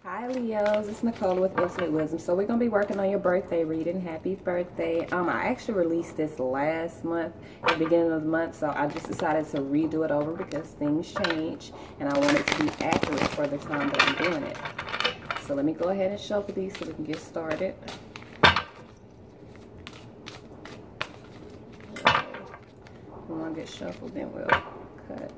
Hi Leos, it's Nicola with Infinite Wisdom. So we're going to be working on your birthday reading. Happy birthday. I actually released this last month at the beginning of the month, so I just decided to redo it over because things change and I want it to be accurate for the time that I'm doing it. So let me go ahead and shuffle these so we can get started. When one gets shuffled, then we'll cut.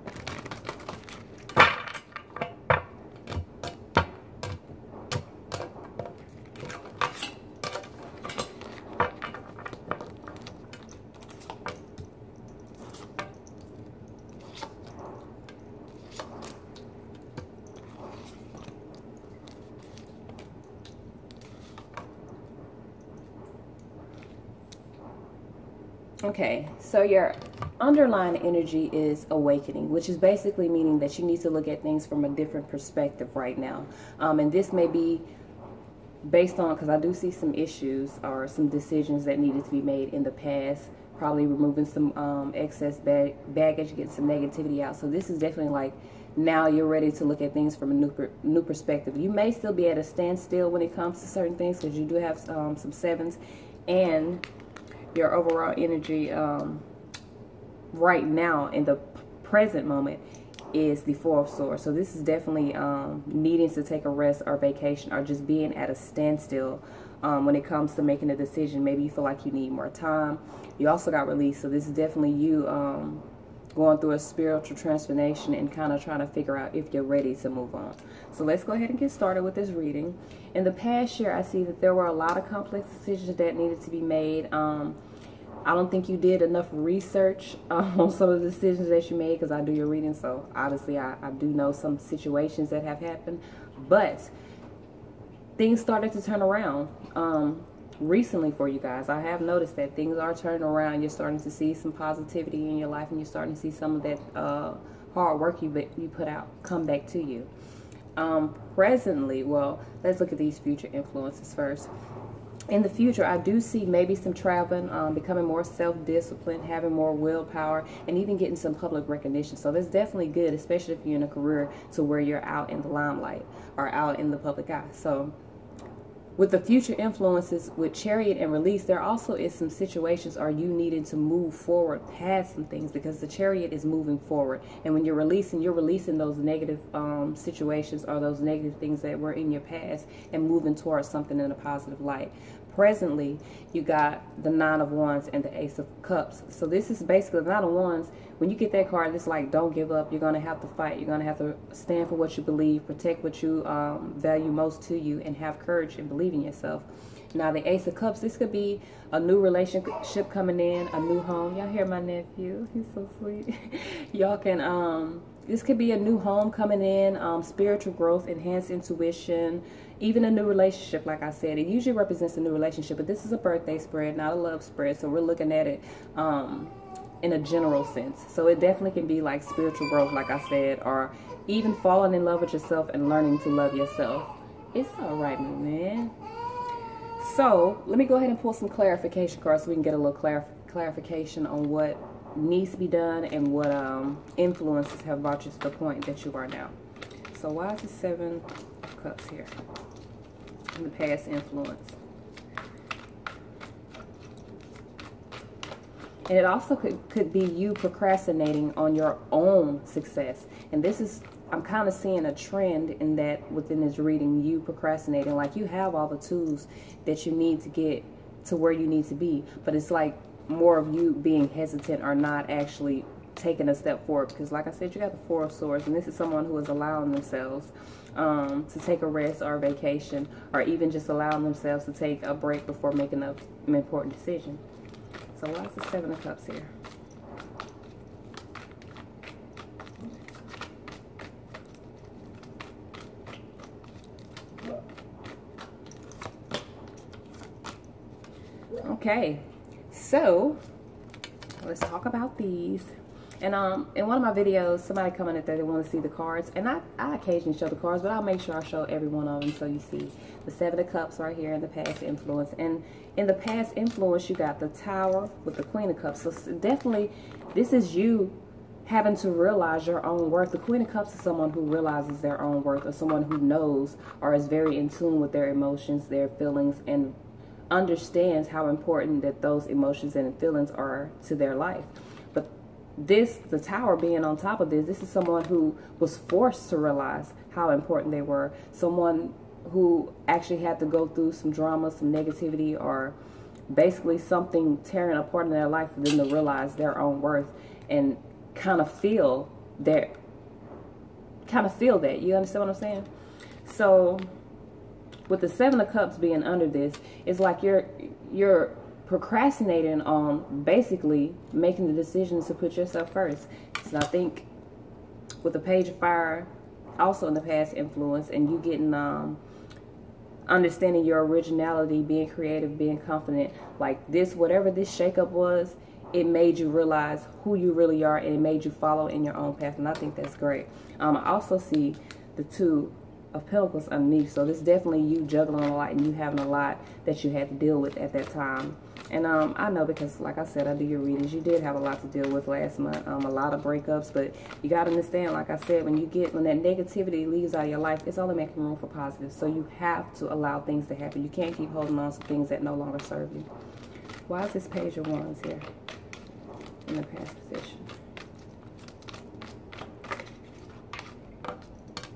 Okay, so your underlying energy is awakening, which is basically meaning that you need to look at things from a different perspective right now. And this may be based on, because I do see some issues or some decisions that needed to be made in the past, probably removing some excess baggage, getting some negativity out. So this is definitely like now you're ready to look at things from a new perspective. You may still be at a standstill when it comes to certain things because you do have some sevens, and your overall energy right now in the present moment is the Four of Swords. So this is definitely needing to take a rest or vacation or just being at a standstill when it comes to making a decision. Maybe you feel like you need more time. You also got released, so this is definitely you going through a spiritual transformation and kind of trying to figure out if you're ready to move on. So let's go ahead and get started with this reading. In the past year, I see that there were a lot of complex decisions that needed to be made. I don't think you did enough research on some of the decisions that you made, because I do your reading, so obviously I do know some situations that have happened, but things started to turn around recently for you guys. I have noticed that things are turning around. You're starting to see some positivity in your life, and you're starting to see some of that hard work you put out come back to you. Presently, well, let's look at these future influences first. In the future, I do see maybe some traveling, becoming more self-disciplined, having more willpower, and even getting some public recognition. So that's definitely good, especially if you're in a career to where you're out in the limelight or out in the public eye. So with the future influences with Chariot and release, there also is some situations are you needing to move forward past some things, because the Chariot is moving forward. And when you're releasing those negative situations or those negative things that were in your past and moving towards something in a positive light. Presently, you got the Nine of Wands and the Ace of Cups. So this is basically the Nine of Wands. When you get that card, it's like, don't give up. You're going to have to fight. You're going to have to stand for what you believe, protect what you value most to you, and have courage and believe in yourself. Now, the Ace of Cups, this could be a new relationship coming in, a new home. Y'all hear my nephew? He's so sweet. Y'all can, this could be a new home coming in, spiritual growth, enhanced intuition, even a new relationship. Like I said, it usually represents a new relationship, but this is a birthday spread, not a love spread. So we're looking at it in a general sense. So it definitely can be like spiritual growth, like I said, or even falling in love with yourself and learning to love yourself. It's all right, my man. So let me go ahead and pull some clarification cards so we can get a little clarification on what needs to be done and what influences have brought you to the point that you are now. So why is the Seven of Cups here in the past influence? And it also could be you procrastinating on your own success. And this is, I'm kind of seeing a trend in that within this reading, you procrastinating. Like you have all the tools that you need to get to where you need to be, but it's like more of you being hesitant or not actually taking a step forward. Because like I said, you got the Four of Swords, and this is someone who is allowing themselves to take a rest or a vacation, or even just allowing themselves to take a break before making an important decision. So why is the Seven of Cups here? Okay, so let's talk about these. And in one of my videos, somebody commented that they want to see the cards, and I occasionally show the cards, but I'll make sure I show every one of them so you see the Seven of Cups right here in the past influence. And in the past influence, you got the Tower with the Queen of Cups. So definitely, this is you having to realize your own worth. The Queen of Cups is someone who realizes their own worth, or someone who knows or is very in tune with their emotions, their feelings, and understands how important that those emotions and feelings are to their life. But this, the Tower being on top of this is someone who was forced to realize how important they were. Someone who actually had to go through some drama, some negativity, or basically something tearing apart in their life for them to realize their own worth and kind of feel that. You understand what I'm saying? So with the Seven of Cups being under this, it's like you're procrastinating on basically making the decisions to put yourself first. So I think with the Page of Fire, also in the past influence, and you getting understanding your originality, being creative, being confident, like this, whatever this shakeup was, it made you realize who you really are, and it made you follow in your own path, and I think that's great. I also see the Two of Pentacles underneath, so this is definitely you juggling a lot, and you having a lot that you had to deal with at that time. And I know, because like I said, I do your readings, you did have a lot to deal with last month, a lot of breakups, but you got to understand, like I said, when that negativity leaves out of your life, it's only making room for positive. So you have to allow things to happen. You can't keep holding on to things that no longer serve you. Why is this Page of Wands here in the past position?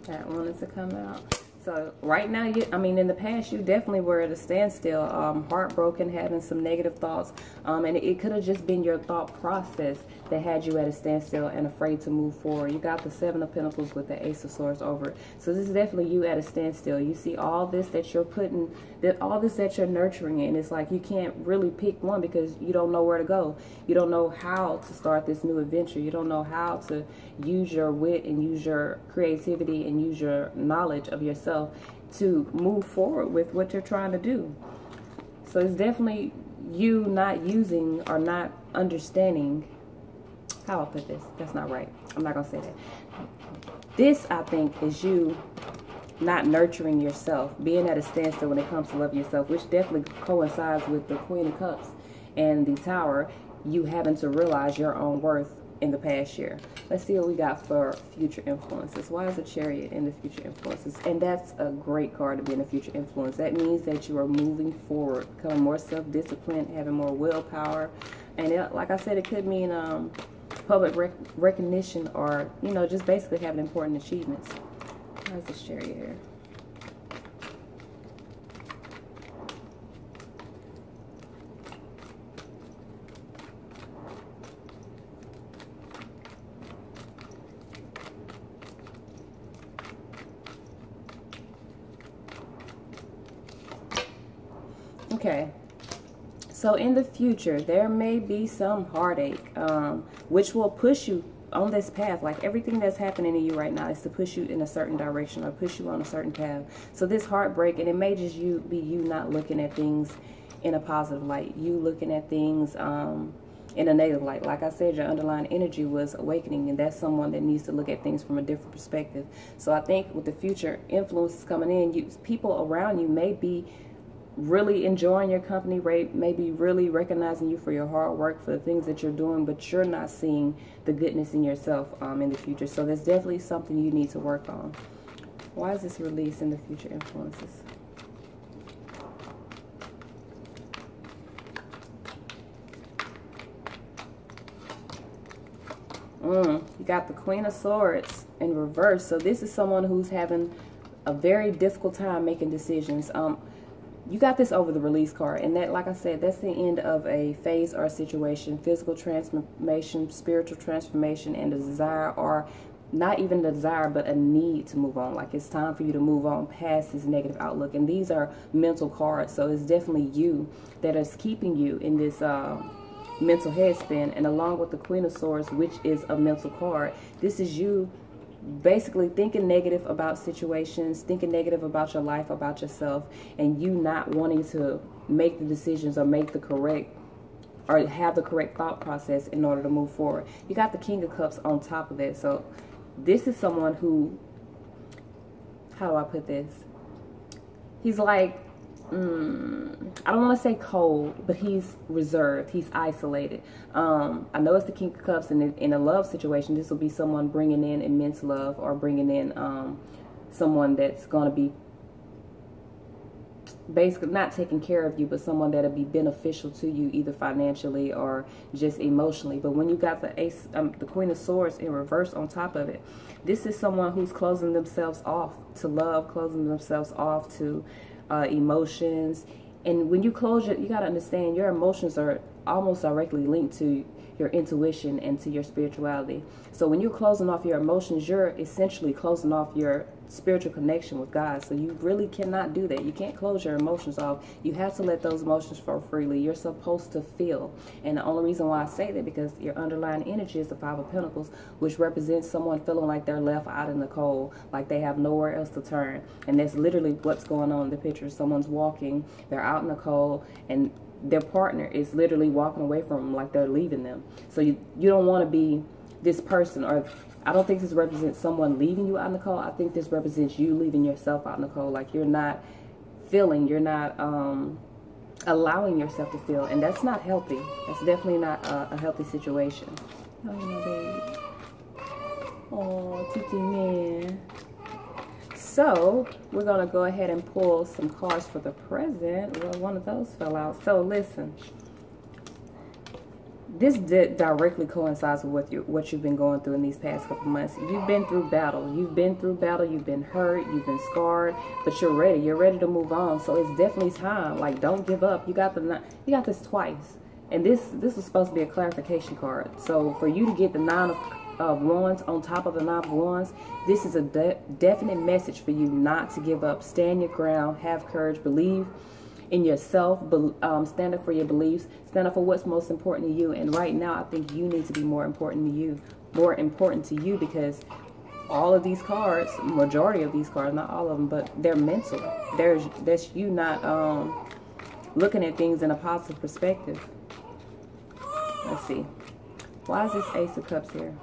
That wanted to come out. So right now, in the past, you definitely were at a standstill, heartbroken, having some negative thoughts, and it could have just been your thought process that had you at a standstill and afraid to move forward. You got the Seven of Pentacles with the Ace of Swords over it. So this is definitely you at a standstill. You see all this that you're all this that you're nurturing, and it's like you can't really pick one because you don't know where to go. You don't know how to start this new adventure. You don't know how to use your wit and use your creativity and use your knowledge of yourself to move forward with what you're trying to do. So it's definitely you not using or not understanding. How I put this? That's not right. I'm not gonna say that. This, I think, is you not nurturing yourself, being at a standstill when it comes to loving yourself, which definitely coincides with the Queen of Cups and the Tower, you having to realize your own worth in the past year. Let's see what we got for future influences. Why is the Chariot in the future influences? And that's a great card to be in the future influence. That means that you are moving forward, becoming more self-disciplined, having more willpower. And like I said, it could mean public recognition, or, just basically having important achievements. Why is this Chariot here? Okay, so in the future, there may be some heartache, which will push you on this path. Like everything that's happening to you right now is to push you in a certain direction or push you on a certain path. So this heartbreak, and it may just be you not looking at things in a positive light, you looking at things in a negative light. Like I said, your underlying energy was awakening, and that's someone that needs to look at things from a different perspective. So I think with the future influences coming in, people around you may be really enjoying your company, maybe really recognizing you for your hard work, for the things that you're doing, but you're not seeing the goodness in yourself in the future. So there's definitely something you need to work on. Why is this release in the future influences? You got the Queen of Swords in reverse. So this is someone who's having a very difficult time making decisions. You got this over the release card, and that, like I said, that's the end of a phase or a situation. Physical transformation, spiritual transformation, and a desire, or not even the desire, but a need to move on. Like it's time for you to move on past this negative outlook. And these are mental cards, so it's definitely you that is keeping you in this mental headspin. And along with the Queen of Swords, which is a mental card, this is you basically thinking negative about situations, thinking negative about your life, about yourself, and you not wanting to make the decisions or make the correct, or have the correct thought process in order to move forward. You got the King of Cups on top of it. So this is someone who, how do I put this? He's like I don't want to say cold, but he's reserved. He's isolated. I know it's the King of Cups, and in a love situation, this will be someone bringing in immense love, or bringing in someone that's going to be basically not taking care of you, but someone that'll be beneficial to you, either financially or just emotionally. But when you got the ace, the Queen of Swords in reverse on top of it, this is someone who's closing themselves off to love, closing themselves off to emotions. And when you close it, you got to understand your emotions are almost directly linked to your intuition and to your spirituality. So when you're closing off your emotions, you're essentially closing off your spiritual connection with God. So you really cannot do that. You can't close your emotions off. You have to let those emotions flow freely. You're supposed to feel. And the only reason why I say that, because your underlying energy is the Five of Pentacles, which represents someone feeling like they're left out in the cold, like they have nowhere else to turn. And that's literally what's going on in the picture. Someone's walking, they're out in the cold, and their partner is literally walking away from them like they're leaving them. So you don't want to be this person, or I don't think this represents someone leaving you out in the cold. I think this represents you leaving yourself out in the cold. Like you're not feeling, you're not allowing yourself to feel. And that's not healthy. That's definitely not a healthy situation. Oh, my baby. Oh, Titi man. So we're going to go ahead and pull some cards for the present. Well, one of those fell out. So listen. This directly coincides with what you've been going through in these past couple months. You've been through battle. You've been through battle. You've been hurt. You've been scarred. But you're ready. You're ready to move on. So it's definitely time. Like, don't give up. You got this twice. And this is supposed to be a clarification card. So for you to get the Nine of Wands on top of the Nine of Wands, this is a definite message for you not to give up. Stand your ground. Have courage. Believe in yourself, stand up for your beliefs, stand up for what's most important to you. And right now, I think you need to be more important to you, because all of these cards, majority of these cards, not all of them, but they're mental. That's you not looking at things in a positive perspective. Let's see. Why is this Ace of Cups here?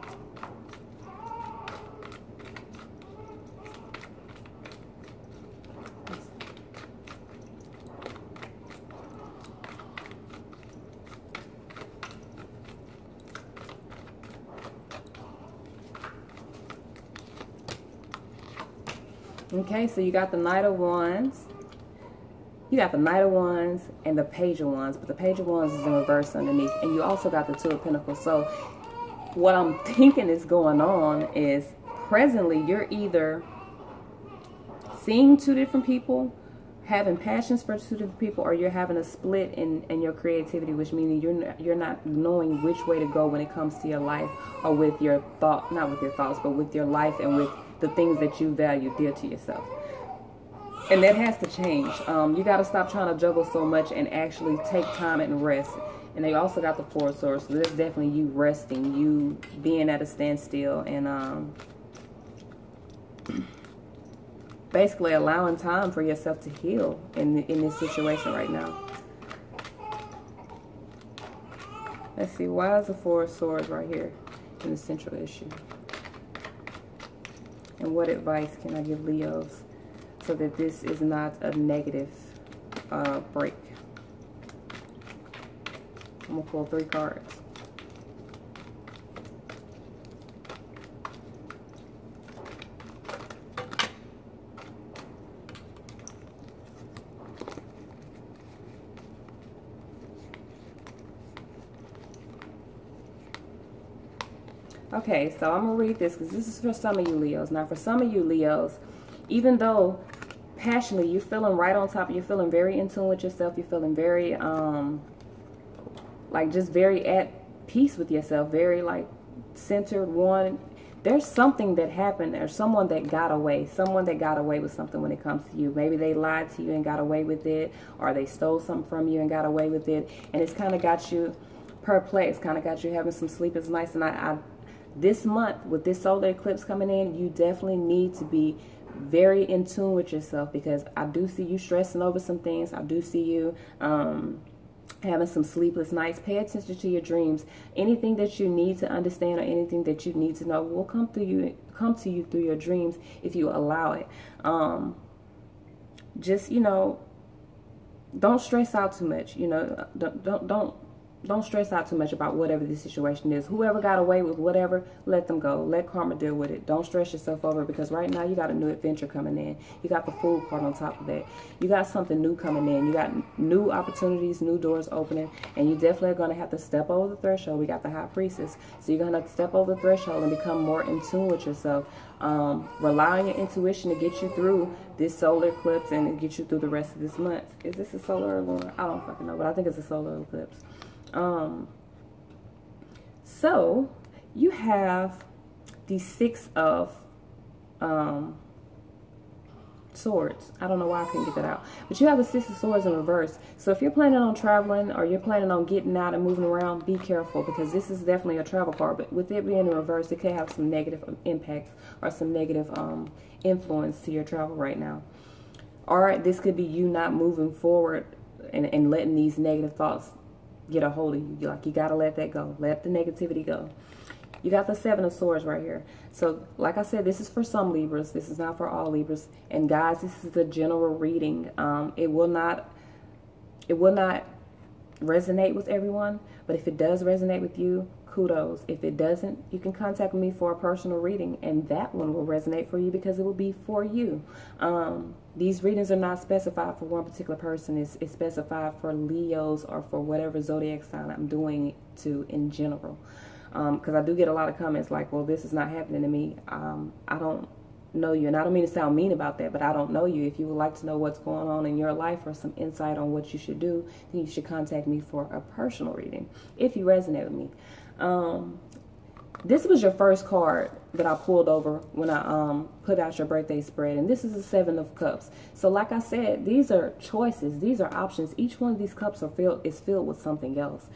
Okay, so you got the Knight of Wands. You got the Knight of Wands and the Page of Wands, but the Page of Wands is in reverse underneath. And you also got the Two of Pentacles. So what I'm thinking is going on is, presently you're either seeing two different people, having passions for two different people, or you're having a split in your creativity, which means you're not knowing which way to go when it comes to your life, or with your thought, not with your thoughts, but with your life and with the things that you value dear to yourself. And that has to change. You got to stop trying to juggle so much and actually take time and rest. And they also got the Four of Swords, so that's definitely you resting, you being at a standstill, and basically allowing time for yourself to heal in this situation right now. Let's see, why is the Four of Swords right here in the central issue? And what advice can I give Leos so that this is not a negative break? I'm going to pull 3 cards. Okay, so I'm going to read this because this is for some of you Leos. Now, for some of you Leos, even though passionately you're feeling right on top, you're feeling very in tune with yourself, you're feeling very, like just very at peace with yourself, very like centered, one. There's something that happened. There's someone that got away. With something when it comes to you. Maybe they lied to you and got away with it, or they stole something from you and got away with it. And it's kind of got you perplexed, kind of got you having some sleepless nights. And this month, with this solar eclipse coming in, you definitely need to be very in tune with yourself, because I do see you stressing over some things. I do see you having some sleepless nights. Pay attention to your dreams. Anything that you need to understand or anything that you need to know will come to you through your dreams if you allow it. Just, you know, don't stress out too much. You know, don't stress out too much about whatever the situation is. Whoever got away with whatever, let them go. Let karma deal with it. Don't stress yourself over, because right now you got a new adventure coming in. You got the Fool card on top of that. You got something new coming in. You got new opportunities, new doors opening, and you definitely are going to have to step over the threshold. We got the High Priestess. So you're going to have to step over the threshold and become more in tune with yourself. Rely on your intuition to get you through this solar eclipse and get you through the rest of this month. Is this a solar or lunar? I don't fucking know, but I think it's a solar eclipse. So you have the Six of Swords. I don't know why I couldn't get that out, but you have the Six of Swords in reverse. So if you're planning on traveling or you're planning on getting out and moving around, be careful, because this is definitely a travel card. But with it being in reverse, it could have some negative impact or some negative influence to your travel right now. Or this could be you not moving forward and letting these negative thoughts get a hold of you. Like, you got to let that go. Let the negativity go. You got the Seven of Swords right here. So, like I said, this is for some Libras. This is not for all Libras. And guys, this is a general reading. It will not resonate with everyone. But if it does resonate with you, kudos. If it doesn't, you can contact me for a personal reading, and that one will resonate for you because it will be for you. These readings are not specified for one particular person. It's specified for Leos or for whatever zodiac sign I'm doing it to in general. Because I do get a lot of comments like, well, this is not happening to me. I don't know you. And I don't mean to sound mean about that, but I don't know you. If you would like to know what's going on in your life or some insight on what you should do, then you should contact me for a personal reading if you resonate with me. This was your first card that I pulled over when I put out your birthday spread, and this is the Seven of Cups. So like I said, these are choices, these are options. Each one of these cups is filled with something else.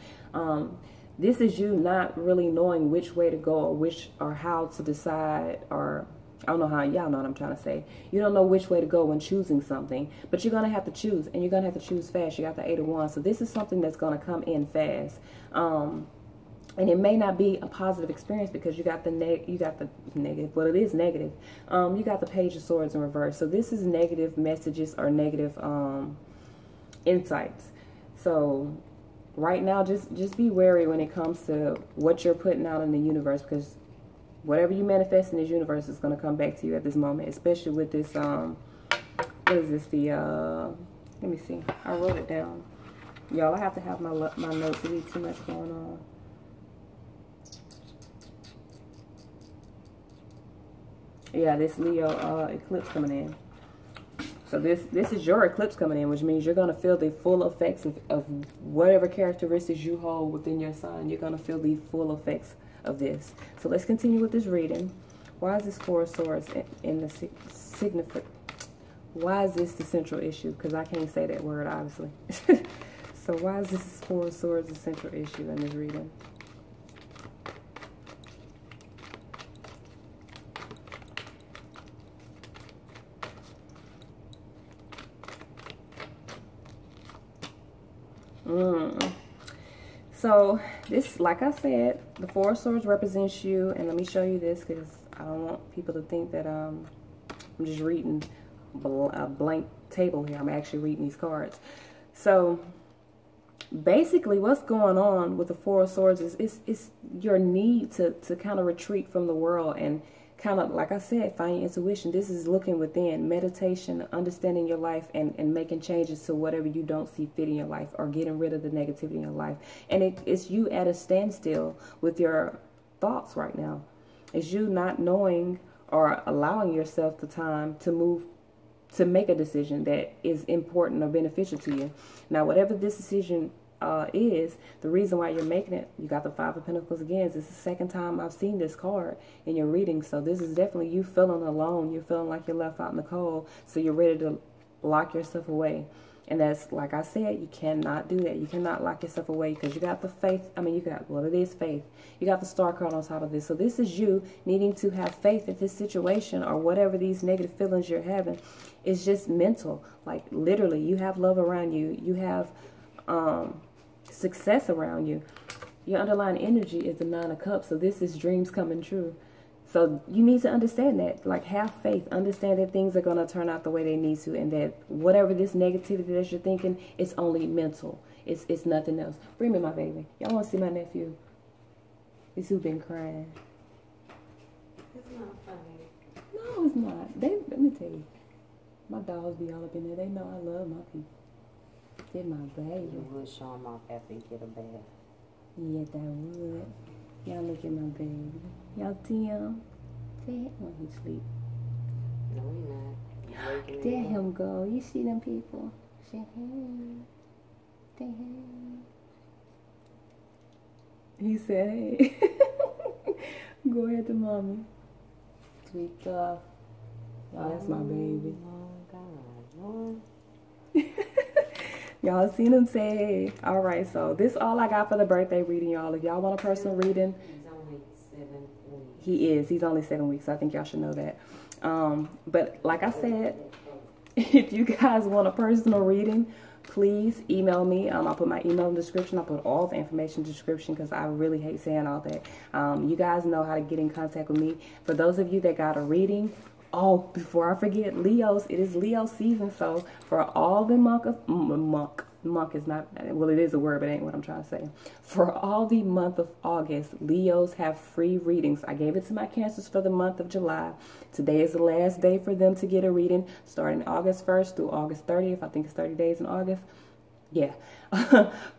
This is you not really knowing which way to go or how to decide, or I don't know how, y'all know what I'm trying to say. You don't know which way to go when choosing something, but you're going to have to choose, and you're going to have to choose fast. You got the Eight of Wands, so this is something that's going to come in fast. And it may not be a positive experience because you got the negative. Well, it is negative. You got the Page of Swords in reverse. So this is negative messages or negative insights. So right now, just be wary when it comes to what you're putting out in the universe, because whatever you manifest in this universe is going to come back to you at this moment, especially with this, what is this, let me see, I wrote it down. Y'all, I have to have my notes to be too much going on. Yeah, this Leo eclipse coming in. So this is your eclipse coming in, which means you're going to feel the full effects of whatever characteristics you hold within your sign. You're going to feel the full effects of this. So let's continue with this reading. Why is this Four of Swords in the significant? Why is this the central issue? Because I can't say that word, obviously. So why is this Four of Swords the central issue in this reading? So this, like I said, the Four of Swords represents you, and let me show you this because I don't want people to think that I'm just reading a blank table here. I'm actually reading these cards. So basically what's going on with the Four of Swords is your need to kind of retreat from the world and kind of, like I said, find your intuition. This is looking within, meditation, understanding your life, and making changes to whatever you don't see fit in your life, or getting rid of the negativity in your life. And it's you at a standstill with your thoughts right now. It's you not knowing or allowing yourself the time to move, to make a decision that is important or beneficial to you. Now, whatever this decision is, the reason why you're making it, you got the Five of Pentacles again. This is the second time I've seen this card in your reading. So this is definitely you feeling alone. You're feeling like you're left out in the cold. So you're ready to lock yourself away. And that's, like I said, you cannot do that. You cannot lock yourself away because you got the faith. I mean, you got, well, it is faith. You got the Star card on top of this. So this is you needing to have faith that this situation or whatever these negative feelings you're having is just mental. Like literally, you have love around you. You have success around you. Your underlying energy is the Nine of Cups. So this is dreams coming true. So you need to understand that. Like, have faith. Understand that things are going to turn out the way they need to, and that whatever this negativity that you're thinking, it's only mental. It's nothing else. Bring me my baby. Y'all want to see my nephew? He's who been crying. It's not funny. No, it's not. Let me tell you. My dogs be all up in there. They know I love my people. They're my baby. You would show them off after you get a bath. Yes, I would. Y'all look at my baby. Y'all see him? When he sleep. No, you're not. You're waking There him him up. go. You see them people? Say hey. Say hey. He said hey. Go ahead to mommy. Sweet stuff. Oh, that's my baby. Oh, God. Lord. Y'all seen him say hey. All right, so this is all I got for the birthday reading, y'all. If y'all want a personal reading, He's only 7 weeks. he is. He's only 7 weeks. I think y'all should know that. But like I said, if you guys want a personal reading, please email me. I'll put my email in the description. I'll put all the information in the description because I really hate saying all that. You guys know how to get in contact with me. For those of you that got a reading, oh, before I forget, Leos, it is Leo season. So for all the monk is not, well, it is a word, but it ain't what I'm trying to say. For all the month of August, Leos have free readings. I gave it to my Cancers for the month of July. Today is the last day for them to get a reading, starting August 1st through August 30th. I think it's 30 days in August. Yeah.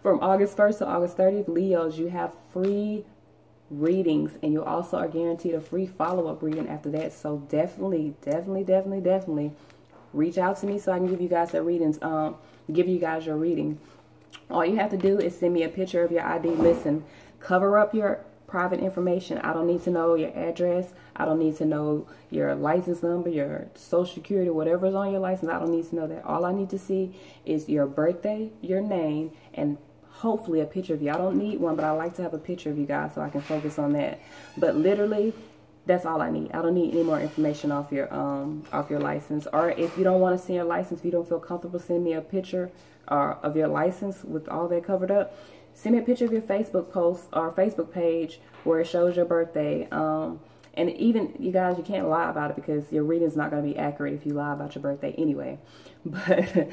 From August 1st to August 30th, Leos, you have free readings, and you also are guaranteed a free follow-up reading after that. So definitely reach out to me so I can give you guys the readings, give you guys your reading. All you have to do is send me a picture of your ID. Listen, cover up your private information. I don't need to know your address. I don't need to know your license number, your social security, whatever's on your license. I don't need to know that. All I need to see is your birthday, your name, and hopefully a picture of you. I don't need one, but I like to have a picture of you guys so I can focus on that. But literally, that's all I need. I don't need any more information off your license. Or if you don't want to send your license, if you don't feel comfortable sending me a picture of your license with all that covered up, send me a picture of your Facebook post or Facebook page where it shows your birthday. And even, you guys, you can't lie about it because your reading's not going to be accurate if you lie about your birthday anyway. But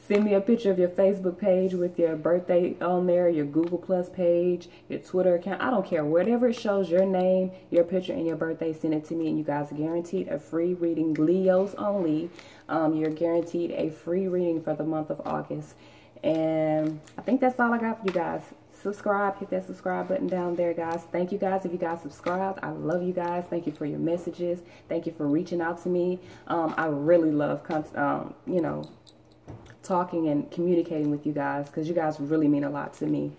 send me a picture of your Facebook page with your birthday on there, your Google Plus page, your Twitter account. I don't care. Whatever it shows your name, your picture, and your birthday, send it to me. And you guys are guaranteed a free reading. Leos only. You're guaranteed a free reading for the month of August. And I think that's all I got for you guys. Subscribe. Hit that subscribe button down there, guys. Thank you guys if you guys subscribed. I love you guys. Thank you for your messages. Thank you for reaching out to me. I really love, you know, talking and communicating with you guys because you guys really mean a lot to me.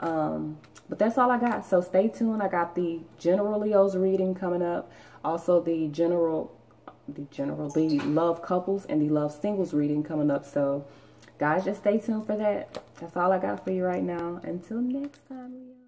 But that's all I got. So stay tuned. I got the general Leo's reading coming up. Also the love couples and the love singles reading coming up. So guys, just stay tuned for that. That's all I got for you right now. Until next time, Leo.